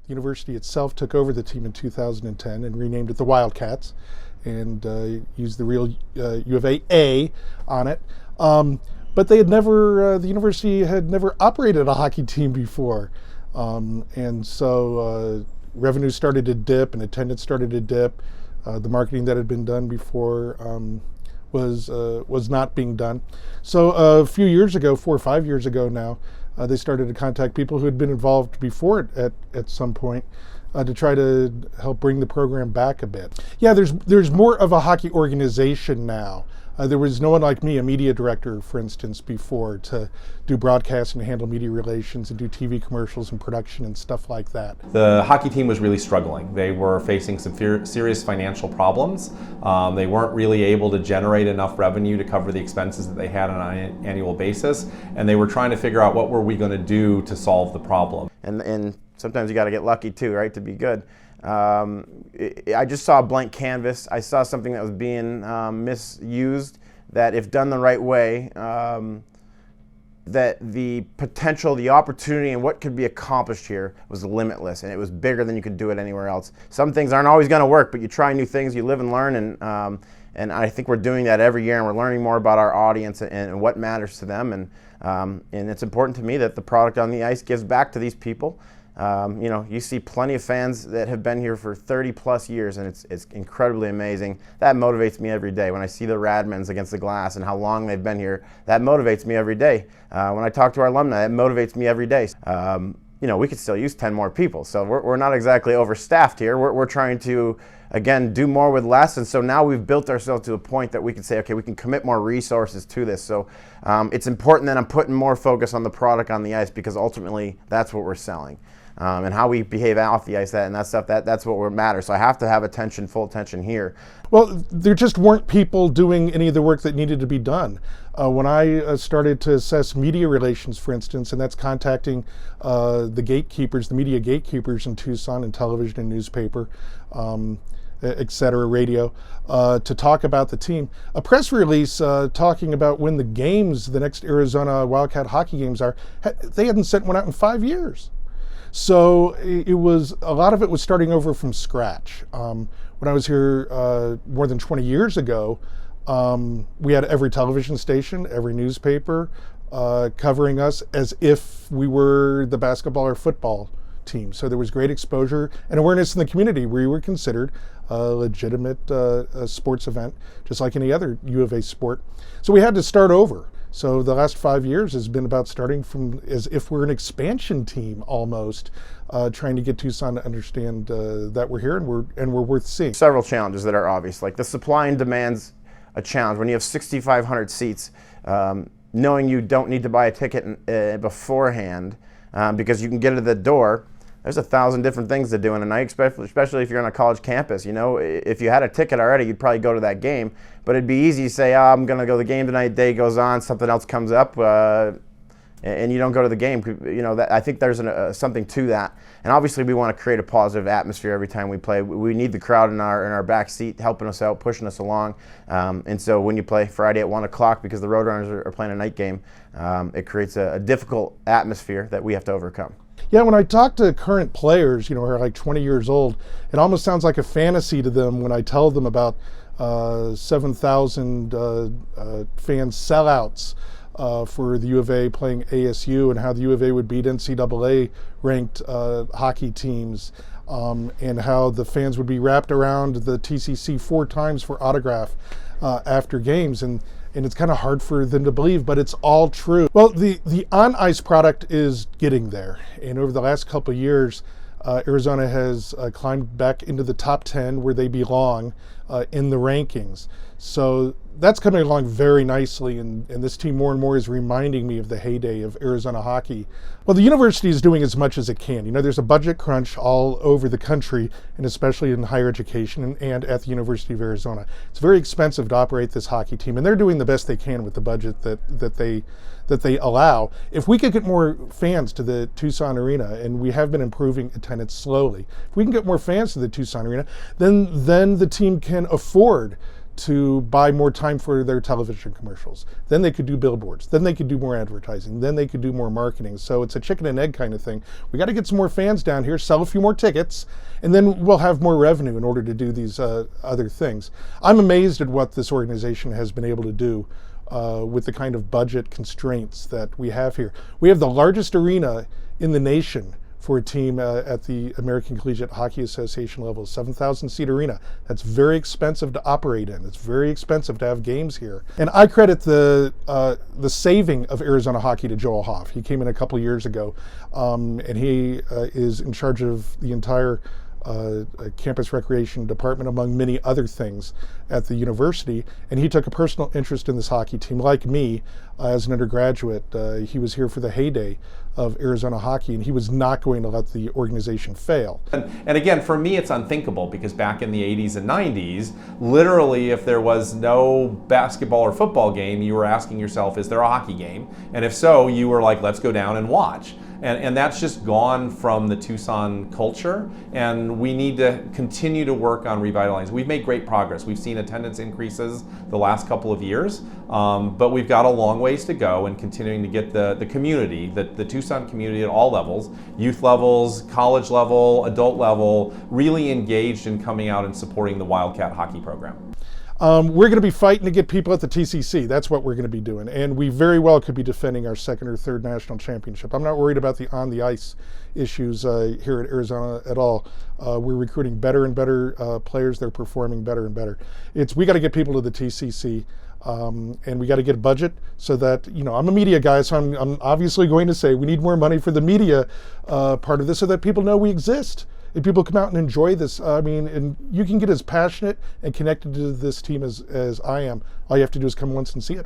The university itself took over the team in 2010 and renamed it the Wildcats, and used the real U of A on it. But they had never, the university had never operated a hockey team before. And so revenue started to dip and attendance started to dip. The marketing that had been done before was not being done. So a few years ago, 4 or 5 years ago now, they started to contact people who had been involved before it at some point to try to help bring the program back a bit. Yeah, there's more of a hockey organization now. There was no one like me, a media director, for instance, before, to do broadcast and handle media relations and do TV commercials and production and stuff like that. The hockey team was really struggling. They were facing some serious financial problems. They weren't really able to generate enough revenue to cover the expenses that they had on an annual basis, and they were trying to figure out what were we going to do to solve the problem. And sometimes you got to get lucky too, right, to be good. I just saw a blank canvas. I saw something that was being misused, that if done the right way, that the potential, the opportunity, and what could be accomplished here was limitless, and it was bigger than you could do it anywhere else. Some things aren't always going to work, but you try new things, you live and learn, and I think we're doing that every year, and we're learning more about our audience and what matters to them, and it's important to me that the product on the ice gives back to these people. You know, you see plenty of fans that have been here for 30+ years, and it's incredibly amazing. That motivates me every day. When I see the Radmans against the glass and how long they've been here, that motivates me every day. When I talk to our alumni, it motivates me every day. You know, we could still use 10 more people, so we're not exactly overstaffed here. We're trying to, again, do more with less, and so now we've built ourselves to a point that we can say, okay, we can commit more resources to this. So it's important that I'm putting more focus on the product on the ice, because ultimately that's what we're selling. And how we behave off the ice, that's what matters. So I have to have attention, full attention here. Well, there just weren't people doing any of the work that needed to be done. When I started to assess media relations, for instance, and that's contacting the gatekeepers, the media gatekeepers in Tucson, and television and newspaper, et cetera, radio, to talk about the team. A press release talking about when the games, the next Arizona Wildcat hockey games are, they hadn't sent one out in 5 years. So it was, a lot of it was starting over from scratch. When I was here more than 20 years ago, we had every television station, every newspaper covering us as if we were the basketball or football team. So there was great exposure and awareness in the community. We were considered a legitimate sports event, just like any other U of A sport. So we had to start over. So the last 5 years has been about starting from as if we're an expansion team almost, trying to get Tucson to understand that we're here and we're worth seeing. Several challenges that are obvious, like the supply and demand's a challenge. When you have 6,500 seats, knowing you don't need to buy a ticket beforehand because you can get it at the door. There's 1,000 different things to do in a night, especially if you're on a college campus. You know, if you had a ticket already, you'd probably go to that game. But it'd be easy to say, oh, I'm going to go to the game tonight, day goes on, something else comes up, and you don't go to the game. You know, I think there's something to that. And obviously we want to create a positive atmosphere every time we play. We need the crowd in our back seat helping us out, pushing us along. And so when you play Friday at 1 o'clock because the Roadrunners are playing a night game, it creates a difficult atmosphere that we have to overcome. Yeah, when I talk to current players, you know, who are like 20 years old, it almost sounds like a fantasy to them when I tell them about 7,000 fan sellouts for the U of A playing ASU, and how the U of A would beat NCAA ranked hockey teams, and how the fans would be wrapped around the TCC 4 times for autograph after games. And it's kind of hard for them to believe, but it's all true. Well, the on-ice product is getting there. And over the last couple of years, Arizona has climbed back into the top 10 where they belong in the rankings. So that's coming along very nicely, and this team more and more is reminding me of the heyday of Arizona hockey. Well, the university is doing as much as it can. You know, there's a budget crunch all over the country, and especially in higher education and at the University of Arizona. It's very expensive to operate this hockey team, and they're doing the best they can with the budget that they allow. If we could get more fans to the Tucson Arena, and we have been improving attendance slowly, if we can get more fans to the Tucson Arena, then the team can afford to buy more time for their television commercials. Then they could do billboards. Then they could do more advertising. Then they could do more marketing. So it's a chicken and egg kind of thing. We got to get some more fans down here, sell a few more tickets, and then we'll have more revenue in order to do these other things. I'm amazed at what this organization has been able to do with the kind of budget constraints that we have here. We have the largest arena in the nation for a team at the American Collegiate Hockey Association level, 7,000-seat arena. That's very expensive to operate in. It's very expensive to have games here. And I credit the saving of Arizona hockey to Joel Hoff. He came in a couple years ago, and he is in charge of the entire campus recreation department, among many other things at the university, and he took a personal interest in this hockey team. Like me, as an undergraduate, he was here for the heyday of Arizona hockey, and he was not going to let the organization fail. And again, for me, it's unthinkable, because back in the 80s and 90s, literally, if there was no basketball or football game, you were asking yourself, is there a hockey game? And if so, you were like, let's go down and watch. And that's just gone from the Tucson culture, and we need to continue to work on revitalizing. We've made great progress. We've seen attendance increases the last couple of years, but we've got a long ways to go in continuing to get the community, the Tucson community at all levels, youth levels, college level, adult level, really engaged in coming out and supporting the Wildcat hockey program. We're going to be fighting to get people at the TCC. That's what we're going to be doing. And we very well could be defending our second or third national championship. I'm not worried about the on-the-ice issues here at Arizona at all. We're recruiting better and better players. They're performing better and better. We got to get people to the TCC. And we got to get a budget so that, I'm a media guy, so I'm obviously going to say we need more money for the media part of this so that people know we exist. And people come out and enjoy this. And you can get as passionate and connected to this team as I am. All you have to do is come once and see it.